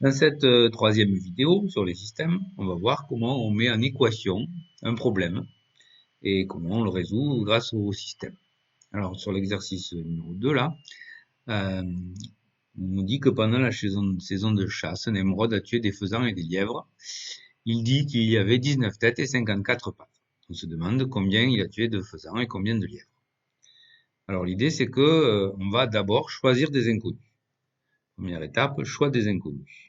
Dans cette troisième vidéo sur les systèmes, on va voir comment on met en équation un problème et comment on le résout grâce au système. Alors sur l'exercice numéro 2 là, on nous dit que pendant la saison de chasse, Nemrod a tué des faisans et des lièvres. Il dit qu'il y avait 19 têtes et 54 pattes. On se demande combien il a tué de faisans et combien de lièvres. Alors l'idée c'est que on va d'abord choisir des inconnus. Première étape, choix des inconnus.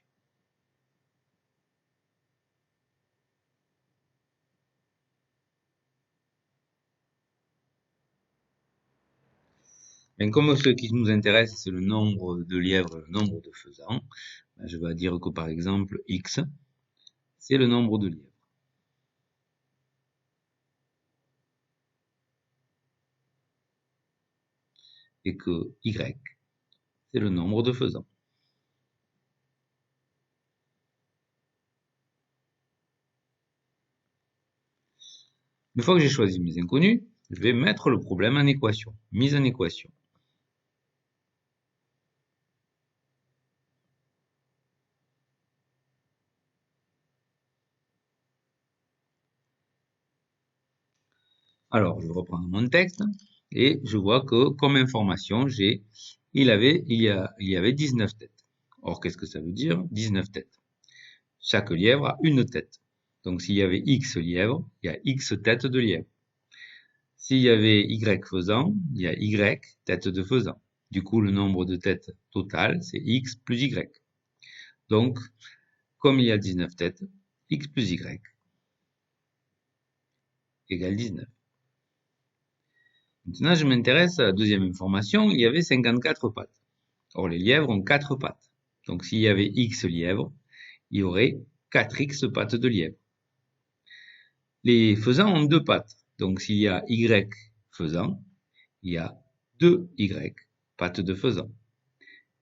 Mais comme ce qui nous intéresse, c'est le nombre de lièvres, le nombre de faisans, je vais dire que par exemple x, c'est le nombre de lièvres. Et que y, c'est le nombre de faisans. Une fois que j'ai choisi mes inconnus, je vais mettre le problème en équation, mise en équation. Alors, je reprends mon texte et je vois que comme information, il y avait 19 têtes. Or, qu'est-ce que ça veut dire 19 têtes. Chaque lièvre a une tête. Donc, s'il y avait X lièvres, il y a X têtes de lièvre. S'il y avait Y faisant, il y a Y têtes de faisant. Du coup, le nombre de têtes total, c'est X plus Y. Donc, comme il y a 19 têtes, X plus Y égale 19. Maintenant, je m'intéresse à la deuxième information, il y avait 54 pattes. Or, les lièvres ont 4 pattes. Donc, s'il y avait X lièvres, il y aurait 4X pattes de lièvre. Les faisans ont 2 pattes. Donc, s'il y a Y faisant, il y a 2Y pattes de faisant.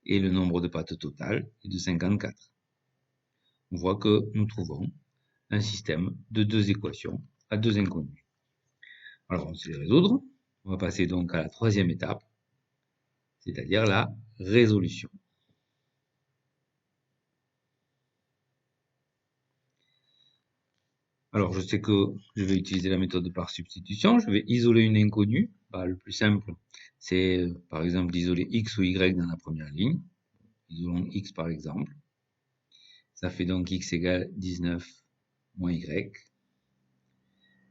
Et le nombre de pattes total est de 54. On voit que nous trouvons un système de deux équations à deux inconnus. Alors, on sait les résoudre. On va passer donc à la troisième étape, c'est-à-dire la résolution. Alors, je sais que je vais utiliser la méthode par substitution. Je vais isoler une inconnue. Le plus simple, c'est par exemple d'isoler x ou y dans la première ligne. Isolons x par exemple. Ça fait donc x égale 19 moins y.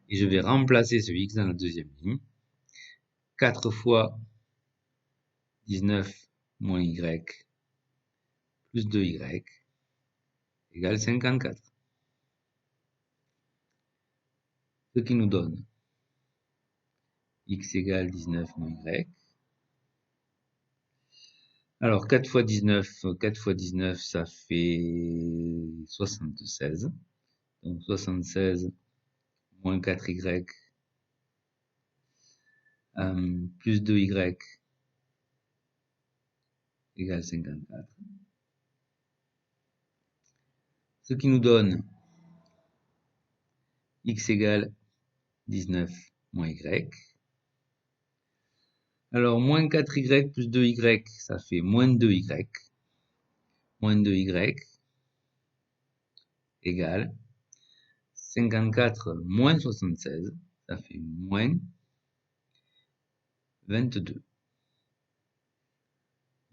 Et je vais remplacer ce x dans la deuxième ligne. 4 fois 19 moins y plus 2y égale 54. Ce qui nous donne x égale 19 moins y. Alors 4 fois 19, ça fait 76. Donc 76 moins 4y plus 2y égale 54. Ce qui nous donne x égale 19 moins y. Alors, moins 4y plus 2y, ça fait moins 2y. Moins 2y égale 54 moins 76, ça fait moins 22.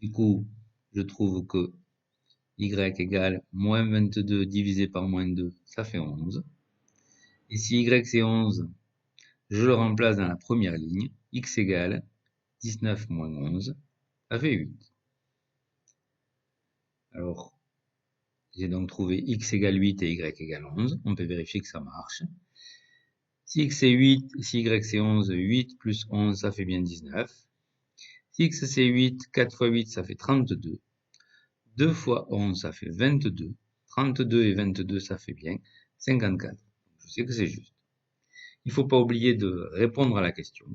Du coup, je trouve que y égale moins 22 divisé par moins 2, ça fait 11. Et si y c'est 11, je le remplace dans la première ligne. X égale 19 moins 11, ça fait 8. Alors, j'ai donc trouvé x égale 8 et y égale 11. On peut vérifier que ça marche. Si x c'est 8, si y c'est 11, 8 plus 11, ça fait bien 19. Si x c'est 8, 4 fois 8, ça fait 32. 2 fois 11, ça fait 22. 32 et 22, ça fait bien 54. Je sais que c'est juste. Il ne faut pas oublier de répondre à la question.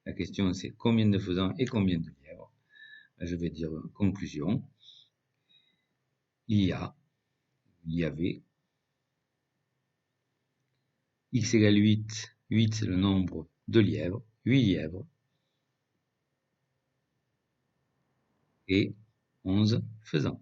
La question, c'est combien de faisans et combien de lièvres. Je vais dire conclusion. Il y avait, x égale 8, 8 c'est le nombre de lièvres, 8 lièvres, et 11 faisans.